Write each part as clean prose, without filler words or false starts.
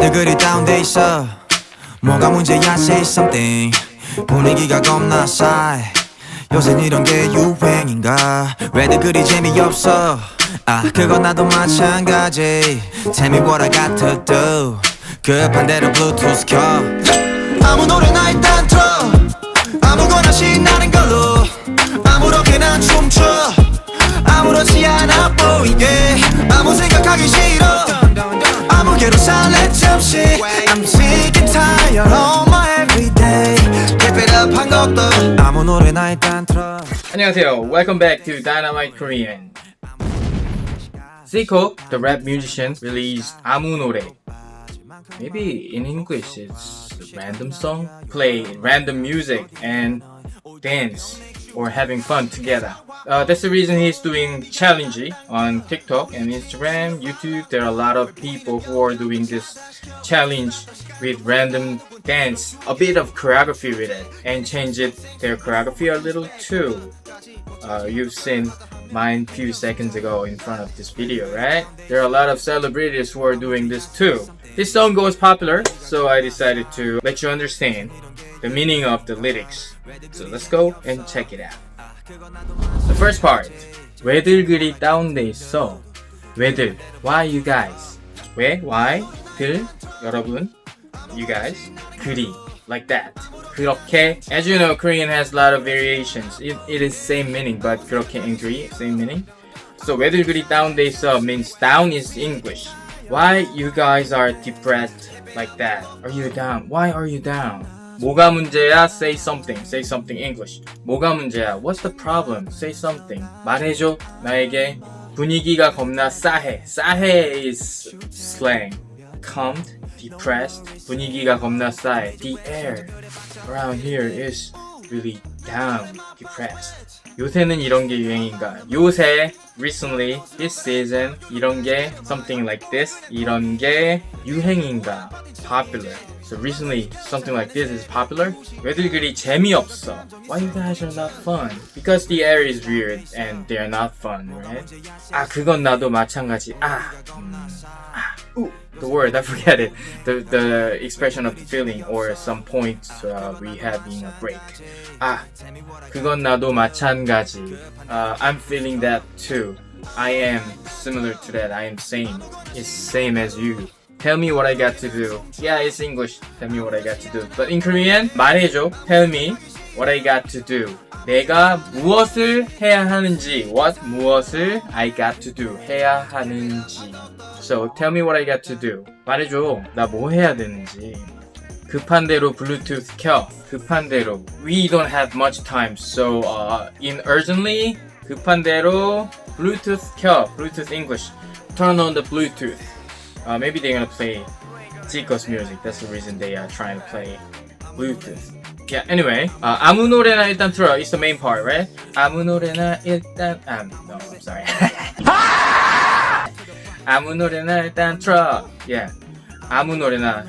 왜들 그리 다운돼 있어 뭐가 문제야 say something 분위기가 겁나 싸해 요새 이런 게 유행인가 왜들 그리 재미없어 아 그건 나도 마찬가지 Tell me what I got to do 급한 대로 블루투스 켜 아무 노래나 일단 틀어 아무거나 신나는 걸로 아무렇게나 춤춰 아무렇지 않아 보이게 아무 생각하기 싫어 아무개로 살래 잠시 I'm sick and tired of my everyday Keep it up 한 것도 아무 노래나 일단 틀어 안녕하세요. Welcome back to Dynamite Korean. Zico, the rap musician, released 아무 노래. Maybe in English it's a random song. Play random music and dance or having fun together. That's the reason he's doing challenge on TikTok and Instagram, YouTube. There are a lot of people who are doing this challenge with random dance, a bit of choreography with it, and change their choreography a little too. You've seen mine a few seconds ago in front of this video, right? There are a lot of celebrities who are doing this too. This song goes popular, so I decided to let you understand the meaning of the lyrics. So let's go and check it out. The first part. 왜들 그리 다운돼 있어? 왜들? Why you guys? 왜? Why? 들? 여러분? You guys? 그리. Like that. 그렇게. As you know, Korean has a lot of variations. It is same meaning, but 그렇게 and 그리, same meaning. So 왜들 그리 다운돼 있어 means down is English. Why you guys are depressed like that? Are you down? Why are you down? 뭐가 문제야? Say something. Say something English. 뭐가 문제야? What's the problem? Say something. 말해줘. 나에게. 분위기가 겁나 싸해. 싸해 is slang. Calmed, depressed. 분위기가 겁나 싸해. The air around here is really down, depressed. 요새는 이런 게 유행인가? 요새, recently, this season, 이런 게 something like this, 이런 게 유행인가? Popular. So recently, something like this is popular. 왜들 그리 재미없어? Why you guys are not fun? Because the air is weird and they are not fun, right? 아, 그건 나도 마찬가지. The word, I forget it. The expression of the feeling or some point we have in a break. 아, 그건 나도 마찬가지. I'm feeling that too. I am similar to that. I am same. It's same as you. Tell me what I got to do. Yeah, it's English. Tell me what I got to do. But in Korean, 말해줘. Tell me what I got to do. 내가 무엇을 해야 하는지. 무엇을 I got to do. 해야 하는지. So, tell me what I got to do. 말해줘. 나 뭐 해야 되는지. 급한 대로 블루투스 켜. 급한 대로. We don't have much time. So, in urgently, 급한 대로 Bluetooth 켜. Bluetooth English. Turn on the Bluetooth. Maybe they're gonna play Zico's music. That's the reason they are trying to play Bluetooth. Yeah, anyway. 아무 노래나 일단 틀어. It's the main part, right? 아무 노래나 일단... no, I'm sorry. 아무 노래나 일단 틀어. Yeah. 아무 노래나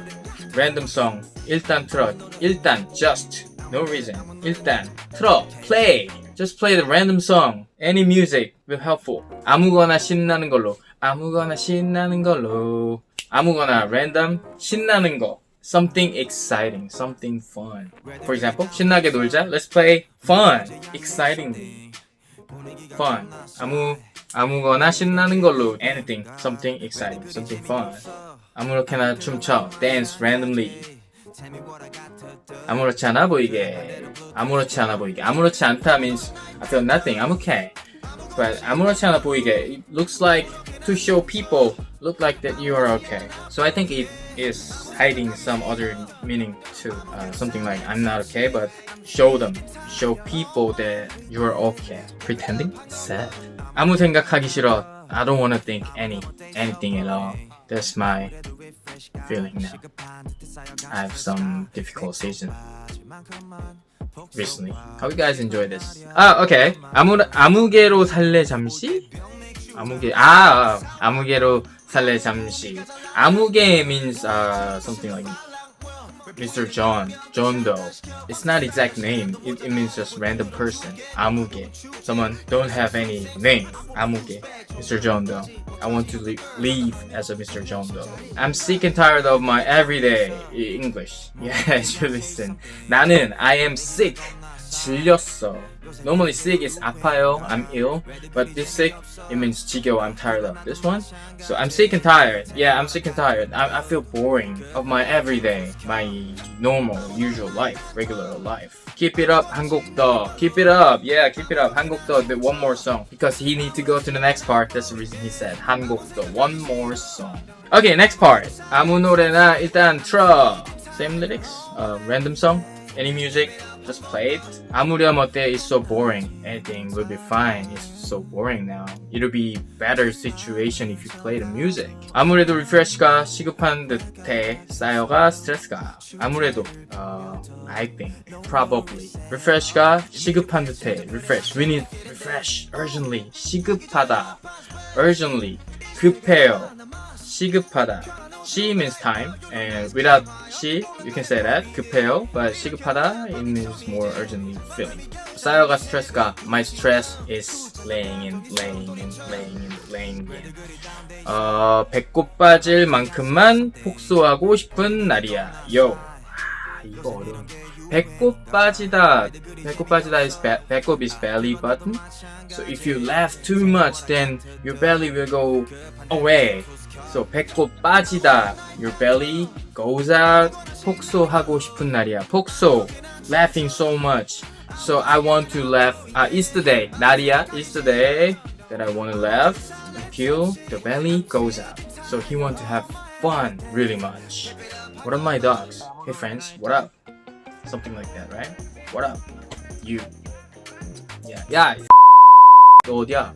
random song 일단 틀어. 일단 just no reason. 일단 틀어. Play. Just play the random song. Any music will helpful. 아무거나 신나는 걸로. 아무거나 신나는 걸로. 아무거나 random 신나는 거. Something exciting, something fun. For example, 신나게 놀자. Let's play fun, excitingly. Fun. 아무거나 신나는 걸로. Anything, something exciting, something fun. 아무렇게나 춤춰. Dance randomly. 아무렇지 않아 보이게. 아무렇지 않아 보이게. 아무렇지 않다 means I feel nothing. I'm okay. But 아무렇지 않아 보이게. It looks like to show people look like that you are okay. So I think it is hiding some other meaning too. Something like I'm not okay, but show people that you are okay. Pretending? Sad. 아무 생각하기 싫어. I don't want to think anything at all. That's my feeling now. I have some difficult season recently. How you guys enjoy this? Okay. 아무개로 살래 잠시? 아무개로 살래 잠시. 아무개 means something like Mr. John Doe. It's not exact name. It means just random person. 아무개. Someone don't have any name. 아무개. Mr. John Doe. I want to leave as a Mr. John Doe. I'm sick and tired of my everyday English. Yes, you listen. 나는 I am sick. 질렸어. Normally sick is 아파요, I'm ill, but this sick, it means 지겨워, I'm tired of. This one, so I'm sick and tired. Yeah, I'm sick and tired. I feel boring of my everyday, my normal, usual life, regular life. Keep it up, 한국더. Keep it up, yeah, keep it up, 한국더. One more song, because he need to go to the next part. That's the reason he said 한국더. One more song. Okay, next part. 아무 노래나 일단 틀어. Same lyrics, random song, any music. Just play it. 아무렴 어때? It's so boring. Anything will be fine. It's so boring now. It'll be better situation if you play the music. 아무래도 refresh가 시급한 듯해. 쌓여가 스트레스가. 아무래도 I think probably refresh가 시급한 듯해. Refresh. We need refresh urgently. 시급하다. Urgently. 급해요. 시급하다. She means time, and without she, you can say that. 급해요, but 시급하다, it means more urgently feeling. 쌓여가 스트레스가, my stress is laying in. 배꼽 빠질 만큼만 폭소하고 싶은 날이야. Yo. 이거 어려워. 배꼽 빠지다 is 배꼽 is belly button. So if you laugh too much, then your belly will go away. So 배꼽 빠지다, your belly goes out. 폭소하고 싶은 날이야. 폭소, laughing so much. So I want to laugh. It's the day. 날이야. It's the day that I want to laugh until the belly goes out. So he want to have fun really much. What up, my dogs? Hey friends, what up? Something like that, right? What up? You. Yeah. 너 어디야?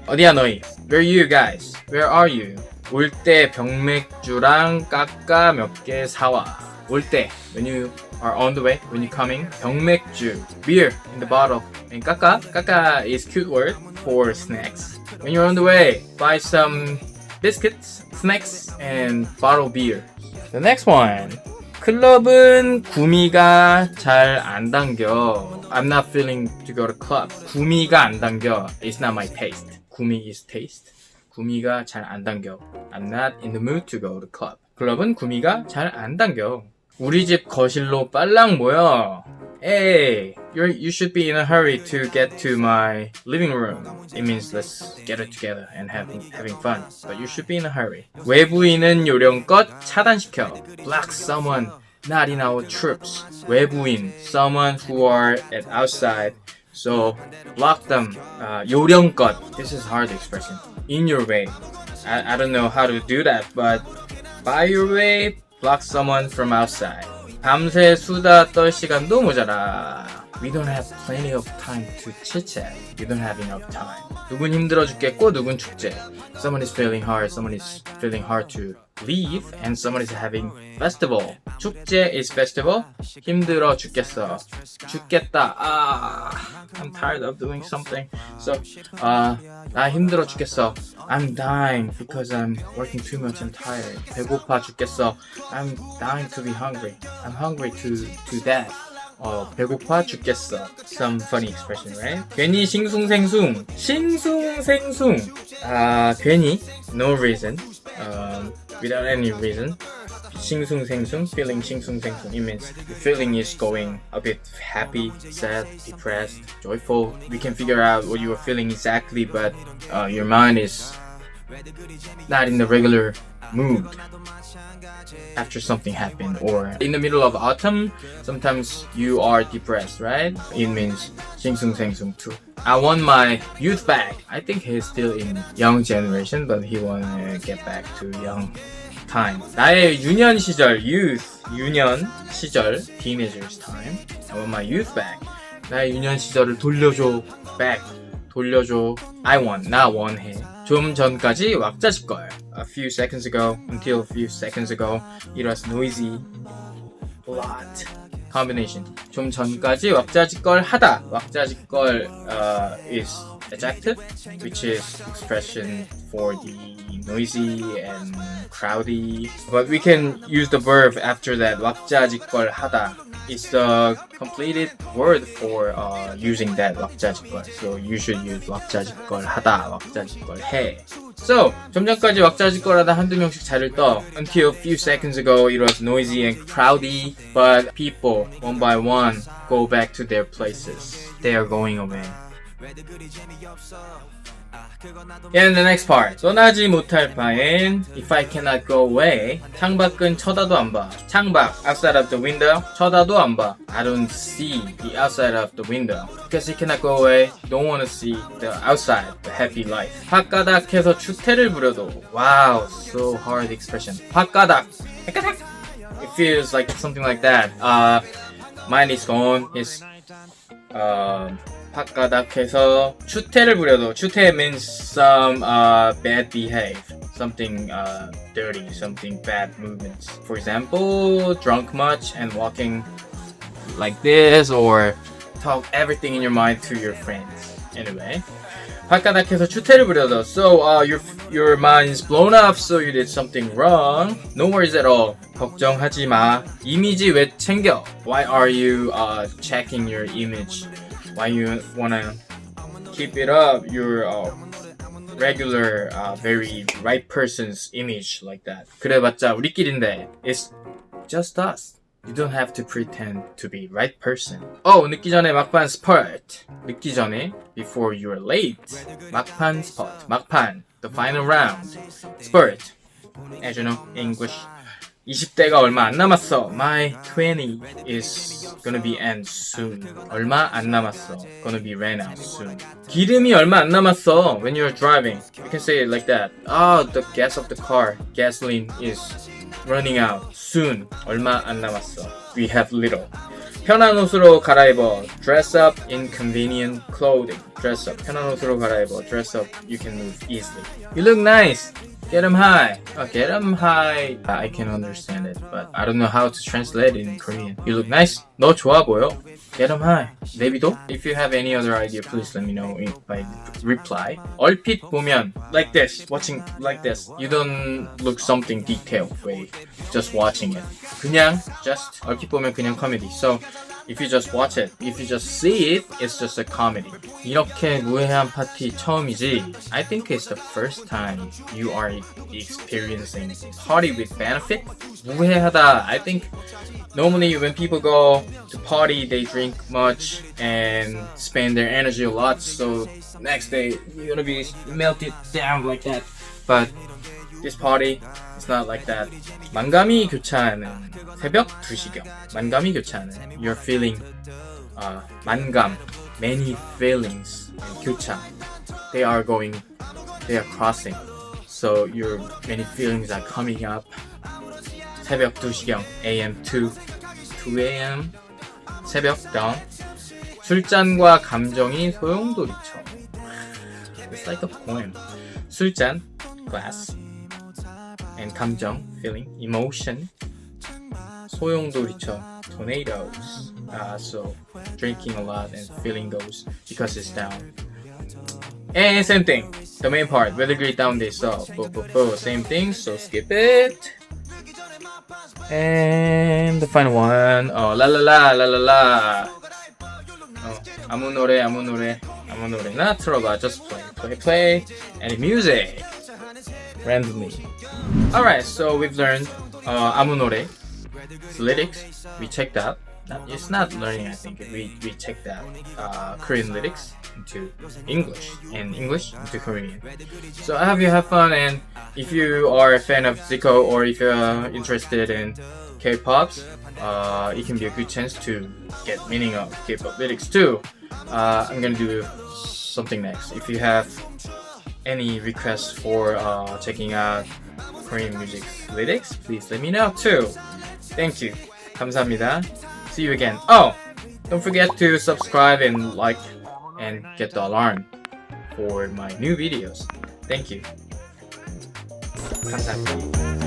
어디야 너희? Where are you guys? Where are you? 올 때 병맥주랑 까까 몇 개 사와. 올 때, when you are on the way, when you're coming, 병맥주, beer in the bottle. And 까까 is cute word for snacks. When you're on the way, buy some biscuits, snacks, and bottle beer. The next one. 클럽은 구미가 잘 안 당겨. I'm not feeling to go to club. 구미가 안 당겨. It's not my taste. 구미 is taste. 구미가 잘 안 당겨. I'm not in the mood to go to club. 클럽은 구미가 잘 안 당겨. 우리 집 거실로 빨랑 모여. Hey, you should be in a hurry to get to my living room. It means let's get it together and having fun. But you should be in a hurry. 외부인은 요령껏 차단시켜. Block someone not in our troops. 외부인, someone who are at outside. So block them. 요령껏. This is hard expression. In your way. I don't know how to do that, but by your way, block someone from outside. 밤새 수다 떨 시간도 모자라. We don't have plenty of time to chit-chat. We don't have enough time. 누군 힘들어 죽겠고 누군 축제. Someone is feeling hard. Someone is feeling hard to leave. And someone is having festival. 축제 is festival. 힘들어 죽겠어. 죽겠다. I'm tired of doing something. So, 나 힘들어 죽겠어. I'm dying because I'm working too much. I'm tired. 배고파 죽겠어. I'm dying to be hungry. I'm hungry to death. 배고파 죽겠어. Some funny expression, right? 괜히 싱숭생숭. 괜히. No reason. Without any reason. 싱숭생숭. Feeling 싱숭생숭. It means the feeling is going a bit happy, sad, depressed, joyful. We can figure out what you are feeling exactly, but your mind is not in the regular mood after something happened, or in the middle of autumn sometimes you are depressed, right? It means 싱숭생숭 too. I want my youth back. I think he's still in young generation, but he wanna get back to young time. 나의 유년 시절, 유년 시절, teenagers time. I want my youth back. 나의 유년 시절을 돌려줘, back. 돌려줘. I want, 나 원해. 좀 전까지 왁자지껄. A few seconds ago, until a few seconds ago, it was noisy. A lot. Combination. 좀 전까지 왁자지껄 하다. 왁자지껄 is adjective, which is expression for the noisy and crowdy. But we can use the verb after that. 왁자지껄 하다. It's the completed word for using that 왁자지껄. So you should use 왁자지껄 하다, 왁자지껄 해. So 좀 전까지 왁자지껄 하다 한두 명씩 자를 떠. Until a few seconds ago it was noisy and crowdy. But people one by one go back to their places. They are going away. And the next part. 떠나지 못할 바엔 If I cannot go away 창밖은 쳐다도 안 봐. 창밖 outside of the window 쳐다도 안 봐. I don't see the outside of the window because you cannot go away. Don't want to see the outside, the happy life. 홧가닥해서 추태를 부려도 Wow, so hard expression. 홧가닥. It feels like something like that. Mine is gone. It's 홧가닥해서 추태를 부려도 추태 means some bad behave, something dirty, something bad movements. For example, drunk much and walking like this or talk everything in your mind to your friends. Anyway, 홧가닥해서 추태를 부려도 so your mind is blown up so you did something wrong. No worries at all. 걱정하지 마. 이미지 왜 챙겨? Why are you checking your image? Why you wanna keep it up your regular very right person's image like that? 그래봤자 우리끼리인데 it's just us. You don't have to pretend to be right person. 늦기 전에 막판 spurt. 늦기 전에 before you're late. 막판 spurt. 막판 the final round. Spurt. As you know, English. 20대가 얼마 안 남았어. My 20 is gonna be end soon. 얼마 안 남았어. Gonna be ran out soon. 기름이 얼마 안 남았어. When you're driving, you can say it like that. The gas of the car, gasoline is running out soon. 얼마 안 남았어. We have little. 편한 옷으로 갈아입어. Dress up in convenient clothing. Dress up. 편한 옷으로 갈아입어. Dress up. You can move easily. You look nice. Get 'em high. Get 'em high. I can understand it, but I don't know how to translate it in Korean. You look nice. 너 좋아 보여. Get 'em high. 내비도? If you have any other idea, please let me know by reply. 얼핏 보면 like this, watching like this. You don't look something detailed way. Just watching it. 그냥 just 얼핏 보면 그냥 comedy. So if you just watch it, if you just see it, it's just a comedy. 이렇게 무해한 파티 처음이지. I think it's the first time you are experiencing party with benefit. 무해하다. I think normally when people go to party, they drink much and spend their energy a lot. So next day you're gonna be melted down like that. But this party, it's not like that. 만감이 교차하는 새벽 2시경. 만감이 교차하는. You're feeling 만감, many feelings and 교차. They are crossing. So your many feelings are coming up. 새벽 2시경, AM 2 a.m. 새벽 dawn. 술잔과 감정이 소용돌이쳐. It's like a poem. 술잔, glass. And 감정, feeling, emotion. 소용돌이쳐, tornadoes. So drinking a lot and feeling those because it's down. And same thing, the main part, whether great down they saw. Same thing, so skip it. And the final one, la la la la la la. 아무 노래 나 틀어봐. Just play any music randomly. Alright, so we've learned 아무 노래 lyrics. We checked out. It's not learning, I think. We checked out Korean lyrics into English and English into Korean. So I hope you have fun, and if you are a fan of Zico or if you're interested in K-pops, it can be a good chance to get meaning of K-pop lyrics too. I'm gonna do something next. If you have any requests for checking out Korean music lyrics, please let me know too. Thank you. 감사합니다. See you again. Don't forget to subscribe and like and get the alarm for my new videos. Thank you. 감사합니다.